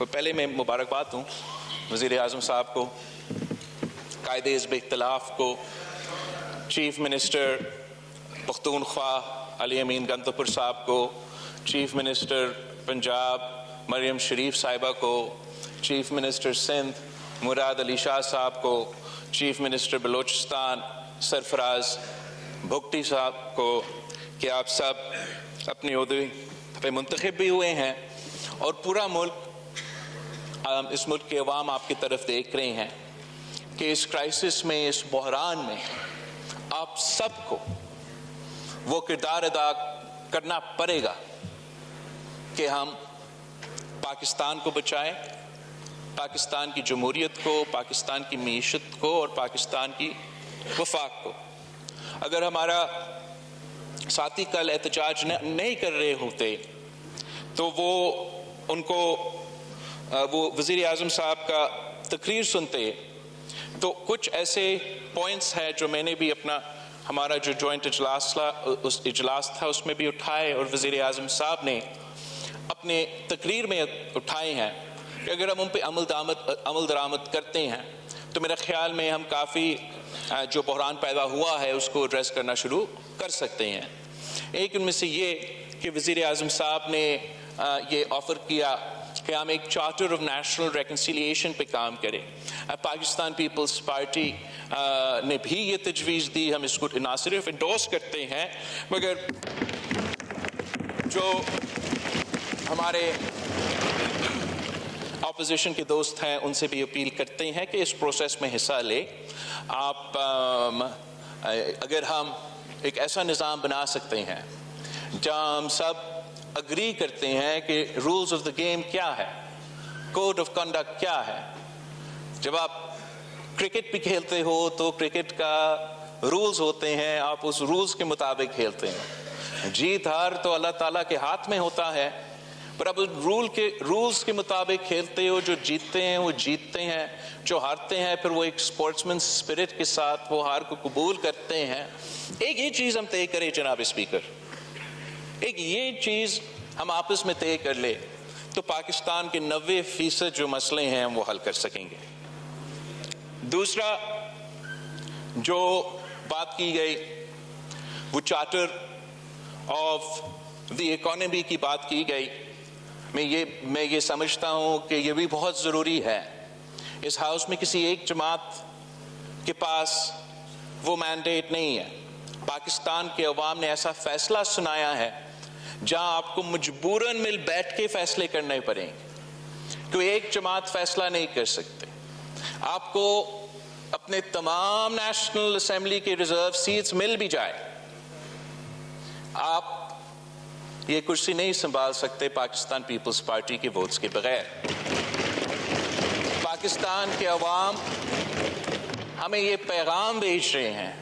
پہلے میں مبارکباد ہوں وزیر اعظم صاحب کو، قائد حزب اختلاف کو، چیف منسٹر پختونخوا علی امین گندپور صاحب کو، چیف منسٹر پنجاب مریم شریف صاحبہ کو، چیف منسٹر سندھ مراد علی شاہ صاحب کو، چیف منسٹر بلوچستان سرفراز بھگٹی صاحب کو، کہ آپ سب اپنے عہدے پہ منتخب بھی ہوئے ہیں اور پورا ملک، اس ملک کے عوام آپ کی طرف دیکھ رہے ہیں کہ اس کرائسس میں، اس بحران میں آپ سب کو وہ کردار ادا کرنا پڑے گا کہ ہم پاکستان کو بچائیں، پاکستان کی جمہوریت کو، پاکستان کی معیشت کو اور پاکستان کی وفاق کو۔ اگر ہمارا ساتھی کل احتجاج نہیں کر رہے ہوتے تو وہ وزیر اعظم صاحب کا تقریر سنتے تو کچھ ایسے پوائنٹس ہیں جو میں نے بھی ہمارا جو جوائنٹ اجلاس تھا اس میں بھی اٹھائے اور وزیر اعظم صاحب نے اپنے تقریر میں اٹھائے ہیں کہ اگر ہم ان پہ عمل درآمد کرتے ہیں تو میرے خیال میں ہم کافی جو بحران پیدا ہوا ہے اس کو ایڈریس کرنا شروع کر سکتے ہیں۔ ایک ان میں سے یہ کہ وزیر اعظم صاحب نے یہ آفر کیا کہ ہم ایک چارٹر آف نیشنل ریکنسیلیشن پہ کام کریں۔ پاکستان پیپلز پارٹی نے بھی یہ تجویز دی، ہم اس کو نہ صرف انڈورس کرتے ہیں مگر جو ہمارے اپوزیشن کے دوست ہیں ان سے بھی اپیل کرتے ہیں کہ اس پروسیس میں حصہ لے۔ آپ اگر ہم ایک ایسا نظام بنا سکتے ہیں جہاں ہم سب اگری کرتے ہیں کہ رولز آف دا گیم کیا ہے، کوڈ آف کنڈکٹ کیا ہے۔ جب آپ کرکٹ بھی کھیلتے ہو تو کرکٹ کا رولز ہوتے ہیں، آپ اس رولز کے مطابق کھیلتے ہیں۔ جیت ہار تو اللہ تعالیٰ کے ہاتھ میں ہوتا ہے، پر اب رولز کے مطابق کھیلتے ہو، جو جیتتے ہیں وہ جیتتے ہیں، جو ہارتے ہیں پھر وہ ایک سپورٹسمین اسپرٹ کے ساتھ وہ ہار کو قبول کرتے ہیں۔ ایک یہ چیز ہم طے کریں جناب اسپیکر، ایک یہ چیز ہم آپس میں طے کر لیں تو پاکستان کے 90% جو مسئلے ہیں ہم وہ حل کر سکیں گے۔ دوسرا جو بات کی گئی وہ چارٹر آف دی اکانومی کی بات کی گئی، میں یہ سمجھتا ہوں کہ یہ بھی بہت ضروری ہے۔ اس ہاؤس میں کسی ایک جماعت کے پاس وہ مینڈیٹ نہیں ہے۔ پاکستان کے عوام نے ایسا فیصلہ سنایا ہے جہاں آپ کو مجبوراً مل بیٹھ کے فیصلے کرنے پڑیں گے، کوئی ایک جماعت فیصلہ نہیں کر سکتے۔ آپ کو اپنے تمام نیشنل اسمبلی کے ریزرو سیٹس مل بھی جائے، آپ یہ کرسی نہیں سنبھال سکتے پاکستان پیپلز پارٹی کے ووٹس کے بغیر۔ پاکستان کے عوام ہمیں یہ پیغام بھیج رہے ہیں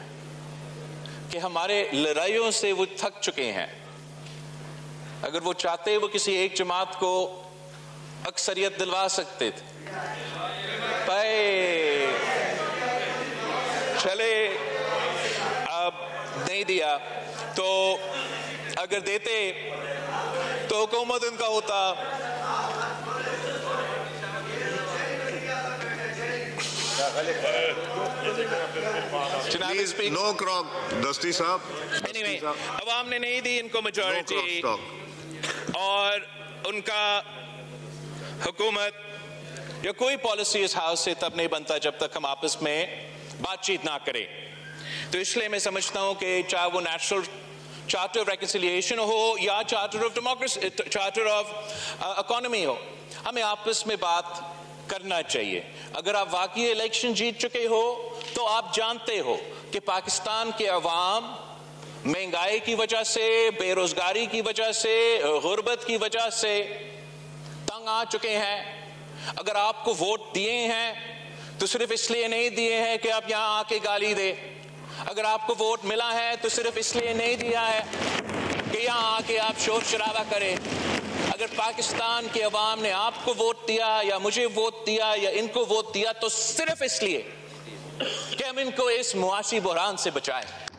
کہ ہمارے لڑائیوں سے وہ تھک چکے ہیں۔ اگر وہ چاہتے وہ کسی ایک جماعت کو اکثریت دلوا سکتے تھے، چلے اب نہیں دیا تو اگر دیتے تو حکومت ان کا ہوتا۔ نو کراک دستی صاحب، عوام نے نہیں دی ان کو میجورٹی اور ان کا حکومت یا کوئی پالیسی اس ہاؤس سے تب نہیں بنتا جب تک ہم آپس میں بات چیت نہ کریں۔ تو اس لیے میں سمجھتا ہوں کہ چاہے وہ نیشنل چارٹر آف ریکنسیلیشن ہو یا charter of democracy, charter of economy ہو، ہمیں آپس میں بات کرنا چاہیے۔ اگر آپ واقعی الیکشن جیت چکے ہو تو آپ جانتے ہو کہ پاکستان کے عوام مہنگائی کی وجہ سے، بے روزگاری کی وجہ سے، غربت کی وجہ سے تنگ آ چکے ہیں۔ اگر آپ کو ووٹ دیے ہیں تو صرف اس لیے نہیں دیے ہیں کہ آپ یہاں آ کے گالی دے۔ اگر آپ کو ووٹ ملا ہے تو صرف اس لیے نہیں دیا ہے کہ یہاں آ کے آپ شور شرابہ کریں۔ اگر پاکستان کے عوام نے آپ کو ووٹ دیا یا مجھے ووٹ دیا یا ان کو ووٹ دیا تو صرف اس لیے کہ ہم ان کو اس معاشی بحران سے بچائیں۔